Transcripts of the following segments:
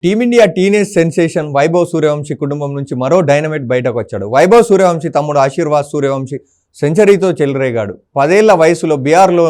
Team India teenage sensation Vaibhav Suryavanshi కుటుంబం నుంచి మరో డైనమైట్ బయటకు వచ్చాడు. వైభవ్ సూర్యవంశీ తమ్ముడు ఆశీర్వాద్ సూర్యవంశీ సెంచరీతో చెలరేగాడు. 10 ఏళ్ల వయసులో బీహార్లో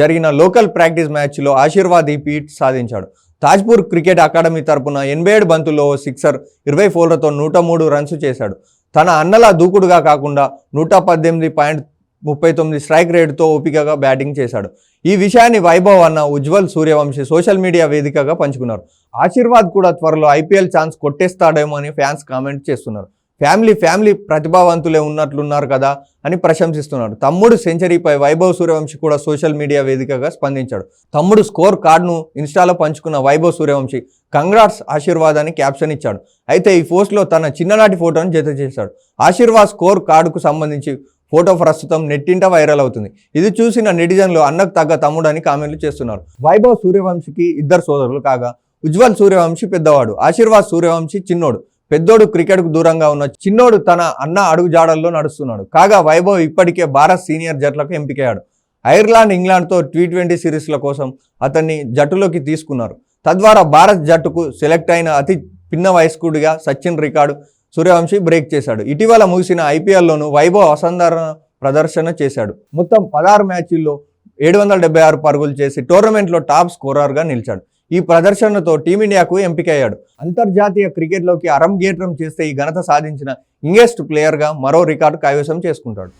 జరిగిన లోకల్ ప్రాక్టీస్ మ్యాచ్లో ఆశీర్వాద్ ఈ ఫీట్ సాధించాడు. తాజ్పూర్ క్రికెట్ అకాడమీ తరపున 87 బంతుల్లో సిక్సర్ 20 ఫోర్లతో 103 రన్స్ చేశాడు. తన అన్నలా దూకుడుగా కాకుండా 118.39 స్ట్రైక్ రేటుతో ఓపికగా బ్యాటింగ్ చేశాడు. ఈ విషయాన్ని వైభవ్ అన్న ఉజ్వల్ సూర్యవంశీ సోషల్ మీడియా వేదికగా పంచుకున్నారు. ఆశీర్వాద్ కూడా త్వరలో ఐపీఎల్ ఛాన్స్ కొట్టేస్తాడేమో అని ఫ్యాన్స్ కామెంట్ చేస్తున్నారు. ఫ్యామిలీ ప్రతిభావంతులే ఉన్నట్లున్నారు కదా అని ప్రశంసిస్తున్నారు. తమ్ముడు సెంచరీపై వైభవ్ సూర్యవంశీ కూడా సోషల్ మీడియా వేదికగా స్పందించాడు. తమ్ముడు స్కోర్ కార్డును ఇన్స్టాలో పంచుకున్న వైభవ్ సూర్యవంశీ కంగ్రాట్స్ ఆశీర్వాద్ అని క్యాప్షన్ ఇచ్చాడు. అయితే ఈ పోస్ట్లో తన చిన్ననాటి ఫోటోను జత చేశాడు. ఆశీర్వాద్ స్కోర్ కార్డుకు సంబంధించి ఫోటో ప్రస్తుతం నెట్టింట వైరల్ అవుతుంది. ఇది చూసిన నెటిజన్లు అన్నకు తగ్గ తమ్ముడు అని కామెంట్లు చేస్తున్నారు. వైభవ్ సూర్యవంశీకి 2 సోదరులు కాగా ఉజ్వల్ సూర్యవంశీ పెద్దవాడు, ఆశీర్వాద్ సూర్యవంశీ చిన్నోడు. పెద్దోడు క్రికెట్కు దూరంగా ఉన్న చిన్నోడు తన అన్న అడుగు జాడల్లో నడుస్తున్నాడు. కాగా వైభవ్ ఇప్పటికే భారత్ సీనియర్ జట్లకు ఎంపికయ్యాడు. ఐర్లాండ్, ఇంగ్లాండ్తో T20 సిరీస్ల కోసం అతన్ని జట్టులోకి తీసుకున్నారు. తద్వారా భారత్ జట్టుకు సెలెక్ట్ అయిన అతి పిన్న వయస్కుడిగా సచిన్ రికార్డు సూర్యవంశీ బ్రేక్ చేశాడు. ఇటీవల ముగిసిన ఐపీఎల్లోనూ వైభవ్ అసాధారణ ప్రదర్శన చేశాడు. మొత్తం 16 మ్యాచ్ల్లో 776 పరుగులు చేసి టోర్నమెంట్లో టాప్ స్కోరర్గా నిలిచాడు. ఈ ప్రదర్శనతో టీమిండియాకు ఎంపికయ్యాడు. అంతర్జాతీయ క్రికెట్లోకి అరంగేట్రం చేస్తే ఈ ఘనత సాధించిన యంగెస్ట్ ప్లేయర్గా మరో రికార్డు కైవసం చేసుకుంటాడు.